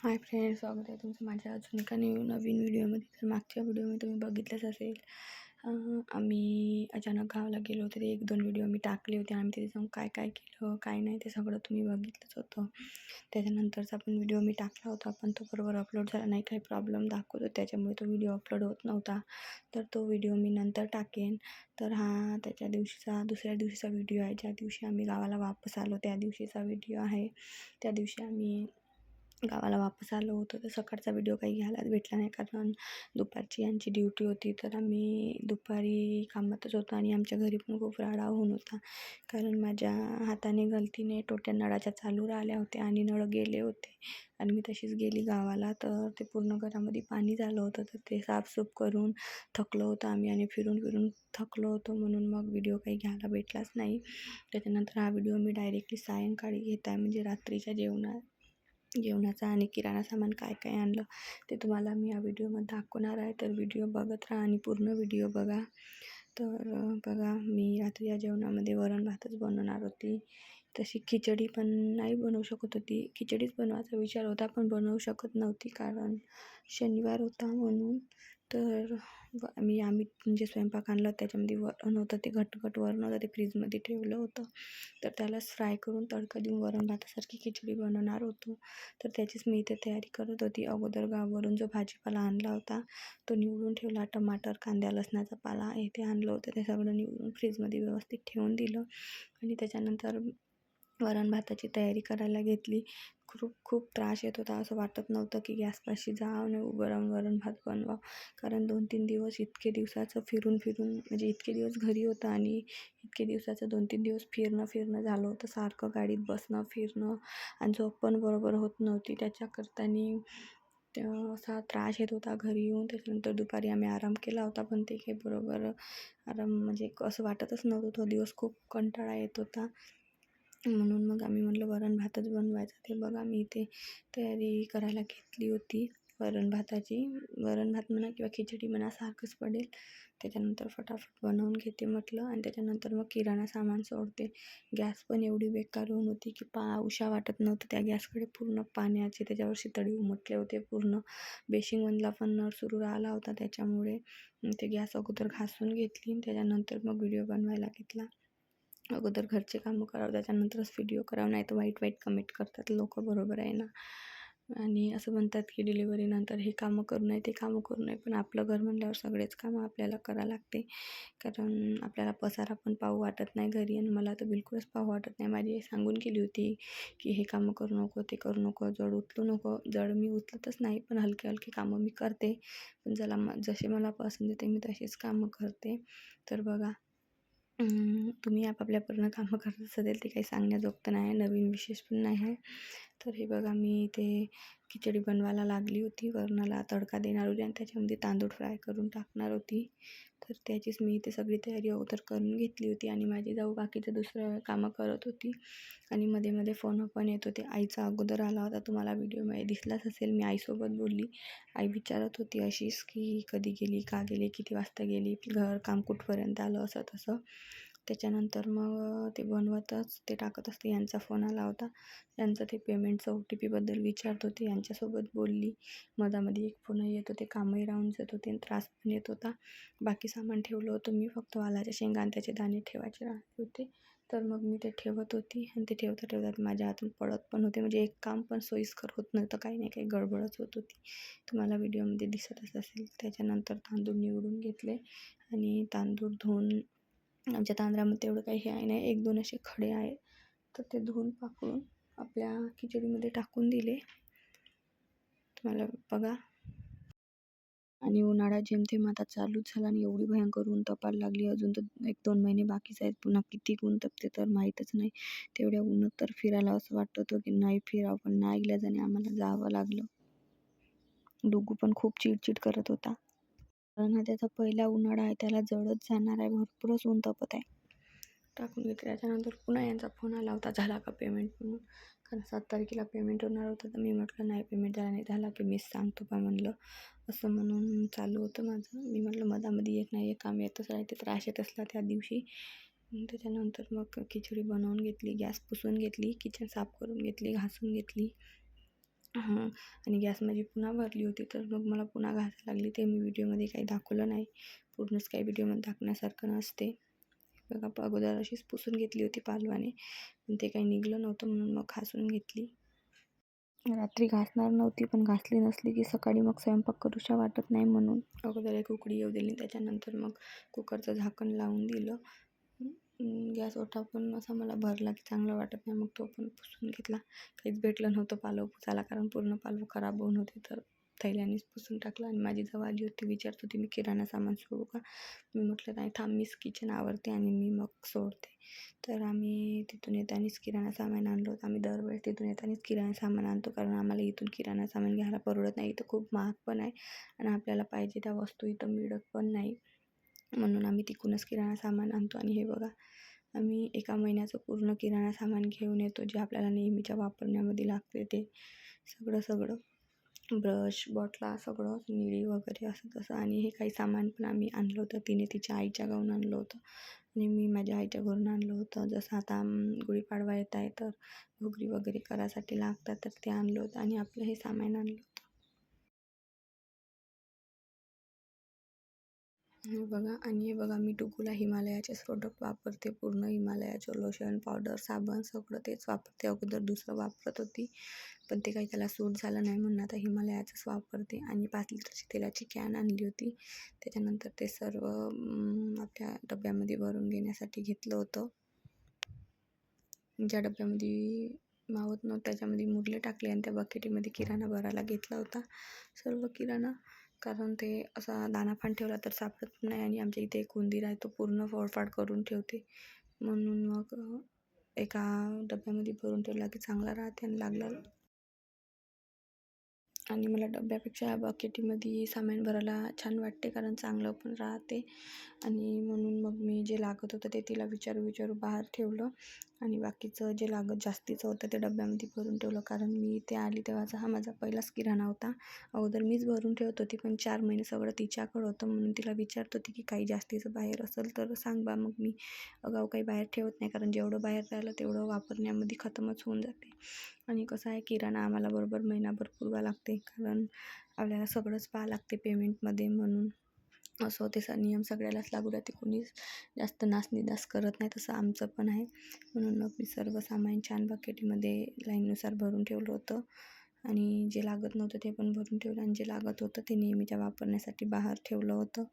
Hi friends, स्वागत आहे तुमचं माझ्या अजून एका नवीन व्हिडिओमध्ये. तर मागच्या व्हिडिओमध्ये तुम्ही बघितलंच असेल, आम्ही अचानक गावाला गेलो होते. ते 1-2 व्हिडिओ मी टाकले होते. आम्ही तिथे जाऊन काय काय केलं काय नाही ते सगळं तुम्ही बघितलंच होतं. त्याच्यानंतरचा पण व्हिडिओ मी टाकला होता, पण तो बरोबर अपलोड झाला नाही. काही प्रॉब्लेम दाखवत होता, त्याच्यामुळे तो व्हिडिओ अपलोड होत नव्हता. तर तो व्हिडिओ मी नंतर टाकेन. तर हा त्याच्या दिवशीचा दुसऱ्या दिवशीचा व्हिडिओ आहे. ज्या दिवशी आम्ही गावाला वापस आलो त्या दिवशीचा व्हिडिओ आहे. त्या दिवशी आम्ही गावाला वापस आलो होतो. तर सकाळचा व्हिडिओ काही घ्यायलाच भेटला नाही, कारण दुपारची यांची ड्युटी होती. तर आम्ही दुपारी कामातच होतो आणि आमच्या घरी पण खूप राडा होऊन होता, कारण माझ्या हाताने गलतीने टोट्या नळाच्या चालू राहिल्या होत्या आणि नळ गेले होते आणि मी तशीच गेली गावाला. तर ते पूर्ण घरामध्ये पाणी झालं होतं. तर ते साफसूफ करून थकलो होतो आम्ही आणि फिरून फिरून थकलो होतो, म्हणून मग व्हिडिओ काही घ्यायला भेटलाच नाही. त्याच्यानंतर हा व्हिडिओ मी डायरेक्टली सायंकाळी घेत आहे, म्हणजे रात्रीच्या जेवणाचा आणि किराणा सामान काय काय आणलं ते तुम्हाला मी या व्हिडिओमध्ये दाखवणार आहे. तर व्हिडिओ बघत राहा आणि पूर्ण व्हिडिओ बघा. तर बघा, मी रात्री या जेवणामध्ये वरण भातच बनवणार होती. तशी खिचडी पण नाही बनवू शकत होती. खिचडीच बनवायचा विचार होता, पण बनवू शकत नव्हती कारण शनिवार होता म्हणून. तर आम्ही म्हणजे स्वयंपाक आणला, त्याच्यामध्ये वरण होतं, ते घटघट वरण होतं, ते फ्रीजमध्ये ठेवलं होतं. तर त्यालाच फ्राय करून तडका देऊन वरण भातासारखी खिचडी बनवणार होतो. तर त्याचीच मी इथे तयारी करत होती. अगोदर गावावरून जो भाजीपाला आणला होता तो निवडून ठेवला. टमाटर, कांद्या, लसणाचा पाला हे ते आणलं होतं. ते सगळं निवडून फ्रीजमध्ये व्यवस्थित ठेवून दिलं आणि त्याच्यानंतर वरण भाताची तयारी करायला घेतली. खूप त्रास येत होता. असं वाटत नव्हतं की गॅसपाशी जावं आणि उभं राहून वरण भात बनवावं, कारण 2-3 दिवस इतके दिवसाचं फिरून म्हणजे इतके दिवस घरी होतं आणि इतके दिवसाचं 2-3 दिवस फिरणं झालं होतं. सारखं गाडीत बसणं फिरणं आणि झोप पण बरोबर होत नव्हती. त्याच्याकरतानी असा त्रास येत होता घरी येऊन. त्याच्यानंतर दुपारी आम्ही आराम केला होता, पण ते काही बरोबर आराम म्हणजे असं वाटतच नव्हतं. तो दिवस खूप कंटाळा येत होता, म्हणून मग आम्ही म्हटलं वरण भातच बनवायचा. ते बघा, मी इथे तयारी करायला घेतली होती वरण भाताची. वरण भात म्हणा किंवा खिचडी म्हणा सारखंच पडेल. त्याच्यानंतर फटाफट बनवून घेते म्हटलं आणि त्याच्यानंतर मग किराणा सामान सोडते. गॅस पण एवढी बेकार होऊन होती की उशा वाटत नव्हतं त्या गॅसकडे. पूर्ण पाण्याचे त्याच्यावर शितळी उमटले होते. पूर्ण बेसिंगमधला पण नळ सुरू राहिला होता, त्याच्यामुळे ते गॅस अगोदर घासून घेतली. त्याच्यानंतर मग व्हिडिओ बनवायला घेतला. अगोदर घरचे कामं करावं, त्याच्यानंतरच व्हिडिओ करावं, नाही तर वाईट कमेंट करतात लोक, बरोबर आहे ना. आणि असं म्हणतात की डिलिव्हरीनंतर हे कामं करू नये ते कामं करू नये, पण आपलं घर म्हणल्यावर सगळेच कामं आपल्याला करावं लागते, कारण आपल्याला पसारा पण पाहू वाटत नाही घरी. आणि मला तर बिलकुलच पाहू वाटत नाही. माझी आई सांगून गेली होती की हे कामं करू नको, ते करू नको, जड उचलू नको. जड मी उचलतच नाही, पण हलके कामं मी करते. पण जसे मला पसंत येते मी तशीच कामं करते. तर बघा, तुम्ही आपापल्या पूर्ण कामं करत असेल ते काही सांगण्याजोगतं नाही, नवीन विशेष पण नाही आहे. तर हे बघा, मी ते खिचडी बनवायला लागली होती. वरणाला तडका देणार होती आणि त्याच्यामध्ये तांदूळ फ्राय करून टाकणार होती. तर त्याचीच मी इथे सगळी तयारी अगोदर करून घेतली होती आणि माझी जाऊ बाकीचं दुसरं कामं करत होती आणि मध्ये फोन पण येत होते. आईचा अगोदर आला होता, तुम्हाला व्हिडिओमध्ये दिसलाच असेल. मी आईसोबत बोलली. आई विचारत होती अशीच की कधी गेली, का गेली, किती वाजता गेली, घर काम कुठपर्यंत आलं, असं तसं. त्याच्यानंतर मग ते बनवतच ते टाकत असते. यांचा फोन आला होता. यांचं ते पेमेंटचं OTPबद्दल विचारत होते. यांच्यासोबत बोलली. मधामध्ये एक फोन येत होते, कामही राहून जात होते आणि त्रास पण येत होता. बाकी सामान ठेवलं होतं मी, फक्त वालाच्या शेंगा आणि त्याचे दाणे ठेवायचे राहत होते. तर मग मी ते ठेवत होती आणि ते ठेवता माझ्या हातून पडत पण होते. म्हणजे एक काम पण सोयीस्कर होत नव्हतं, काही नाही काही गडबडच होत होती. तुम्हाला व्हिडिओमध्ये दिसतच असेल. त्याच्यानंतर तांदूळ निवडून घेतले आणि तांदूळ धुवून, आमच्या तांदळामध्ये तेवढं काही हे आहे नाही, 1-2 असे खडे आहे, तर ते धुवून पाकडून आपल्या खिचडीमध्ये टाकून दिले. तुम्हाला बघा, आणि उन्हाळा जेमतेम आता चालूच झाला आणि एवढी भयंकर ऊन तपायला लागली. अजून तर 1-2 महिने बाकीच आहेत. पुन्हा किती ऊन तपते तर माहीतच नाही. तेवढ्या उन्हात तर फिरायला असं वाटत होतं की नाही फिरावं, पण नाईलाजाने आम्हाला जावं लागलं. डुगू पण खूप चिडचिड करत होता, कारण हा त्याचा पहिला उन्हाळा आहे, त्याला जळत जाणार आहे. भरपूरच ऊन तपत आहे. टाकून घेतले. त्याच्यानंतर पुन्हा यांचा फोन आला होता, झाला का पेमेंट म्हणून, कारण 7 तारखेला पेमेंट होणार होतं. तर मी म्हटलं नाही, पेमेंट झाला नाही, झाला की मीच सांगतो बा म्हणलं, असं म्हणून चालू होतं माझं. मी म्हटलं मधामध्ये एक नाही एक काम येतच राहते, त्रास येत असला त्या दिवशी. त्याच्यानंतर मग खिचडी बनवून घेतली, गॅस पुसून घेतली, किचन साफ करून घेतली, घासून घेतली हां. आणि गॅस माझी पुन्हा भरली होती, तर मग मला पुन्हा घासायला लागली. ते मी व्हिडिओमध्ये काही दाखवलं नाही. पूर्णच काही व्हिडिओमध्ये दाखवण्यासारखं नसते. बघा अगोदर अशीच पुसून घेतली होती पालवाने, पण ते काही निघलं नव्हतं म्हणून मग घासून घेतली. रात्री घासणार नव्हती, पण घासली नसली की सकाळी मग स्वयंपाक करूशा वाटत नाही म्हणून अगोदर एक उकळी येऊ दिली. त्याच्यानंतर मग कुकरचं झाकण लावून दिलं. गॅस ओटा पण असा मला भरला की चांगलं वाटत नाही, मग तो पण पुसून घेतला. काहीच भेटलं नव्हतं पालव पुसायला, कारण पूर्ण पालव खराब होऊन होते, तर थैल्यानेच पुसून टाकलं. आणि माझी जाऊ आली होती, विचारत होती मी किराणा सामान सोडू का. मी म्हटलं नाही थांब, मीच किचन आवरते आणि मी मग सोडते. तर आम्ही तिथून येतानाच किराणा सामान आणलं होतं. आम्ही दरवेळेस तिथून येतानाच किराणा सामान आणतो, कारण आम्हाला इथून किराणा सामान घ्यायला परवडत नाही. इथं खूप महाग पण आहे आणि आपल्याला पाहिजे त्या वस्तू इथं मिळत पण नाही, म्हणून आम्ही तिकडूनच किराणा सामान आणतो. आणि हे बघा, आम्ही एका महिन्याचं पूर्ण किराणा सामान घेऊन येतो, जे आपल्याला नेहमीच्या वापरण्यामध्ये लागते ते सगळं ब्रश, बॉटला, सगळं निळी वगैरे असं तसं. आणि हे काही सामान पण आम्ही आणलं होतं, तिने तिच्या आईच्या गावून आणलं होतं आणि मी माझ्या आईच्या घरून आणलं होतं. जसं आता गुढीपाडवा येत आहे, तर घुगरी वगैरे करायसाठी लागतात, तर ते आणलं होतं आणि आपलं हे सामान आणलं होतं. हे बघा, आणि हे बघा, मी टुकूला हिमालयाचेच प्रोडक्ट वापरते. पूर्ण हिमालयाचं लोशन, पावडर, साबण सगळं तेच वापरते. अगोदर दुसरं वापरत होती, पण ते काही त्याला सूट झालं नाही म्हणून आता हिमालयाचंच वापरते. आणि 5 लिटरची तेलाची कॅन आणली होती. त्याच्यानंतर ते सर्व आपल्या डब्यामध्ये भरून घेण्यासाठी घेतलं होतं. ज्या डब्यामध्ये मावत नव्हतं त्याच्यामध्ये मुरले टाकले आणि त्या बकेटीमध्ये किराणा भरायला घेतला होता, सर्व किराणा. कारण ते असा दानापान ठेवला तर सापडत नाही, आणि आमच्या इथे एक उंदीर आहे, तो पूर्ण फोडफाड करून ठेवते. म्हणून मग एका डब्यामध्ये भरून ठेवला की चांगला राहते आणि लागलं. आणि मला डब्यापेक्षा बकेटीमध्ये सामान भरायला छान वाटते, कारण चांगलं पण राहते. आणि म्हणून मग मी जे लागत होतं ते तिला विचारू बाहेर ठेवलं, आणि बाकीचं जे लागत जास्तीचं होतं ते डब्यामध्ये भरून ठेवलं. कारण मी इथे आली तेव्हाचा हा माझा पहिलाच किराणा होता. अगोदर मीच भरून ठेवत होती, पण 4 महिने सगळं तिच्याकडं होतं, म्हणून तिला विचारत होती की काही जास्तीचं बाहेर असेल तर सांग बा. मग मी अगाऊ काही बाहेर ठेवत नाही, कारण जेवढं बाहेर राहिलं तेवढं वापरण्यामध्ये खतमच होऊन जाते. आणि कसं आहे, किराणा आम्हाला बरोबर महिनाभर पुरवा लागते, कारण आपल्याला सगळंच पाहावं लागते पेमेंटमध्ये. म्हणून असं त्याचा नियम सगळ्यालाच लागू राहते, कोणीच जास्त नासनिदास करत नाही, तसं आमचं पण आहे. म्हणून मग मी सर्व सामान छान बकेटीमध्ये लाईननुसार भरून ठेवलं होतं, आणि जे लागत नव्हतं ते पण भरून ठेवलं, आणि जे लागत होतं ते नेहमीच्या वापरण्यासाठी बाहेर ठेवलं होतं.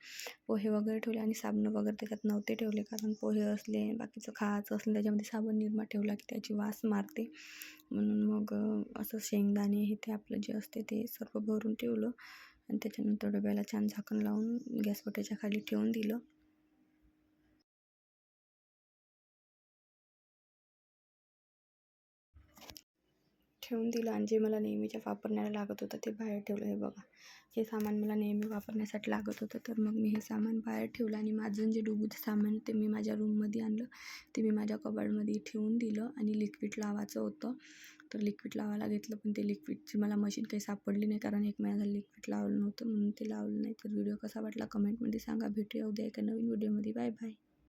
पोहे वगैरे ठेवले, आणि साबण वगैरे त्याच्यात नव्हते ठेवले, कारण पोहे असले, बाकीचं खायचं असलं त्याच्यामध्ये साबण निरमा ठेवला की त्याची वास मारते. म्हणून मग असं शेंगदाणे हे ते आपलं जे असते ते सर्व भरून ठेवलं, आणि त्याच्यानंतर डब्याला छान झाकण लावून गॅस ओट्याच्या खाली ठेवून दिलं. आणि जे मला नेहमीच्या वापरण्याला लागत होतं ते बाहेर ठेवलं. हे बघा, हे सामान मला नेहमी वापरण्यासाठी लागत होतं, तर मग मी हे सामान बाहेर ठेवलं. आणि माझं जे डुबूचं सामान ते मी माझ्या रूममध्ये आणलं, ते मी माझ्या कबाडमध्ये ठेवून दिलं. आणि लिक्विड लावायचं होतं, तर लिक्विड लावायला घेतलं, पण ते लिक्विडची मला मशीन काही सापडली नाही, कारण 1 महिना झाला लिक्विड लावलं नव्हतं, म्हणून ते लावलं नाही. तर व्हिडिओ कसा वाटला कमेंटमध्ये सांगा. भेटूया उद्या एका नवीन व्हिडिओमध्ये. Bye bye.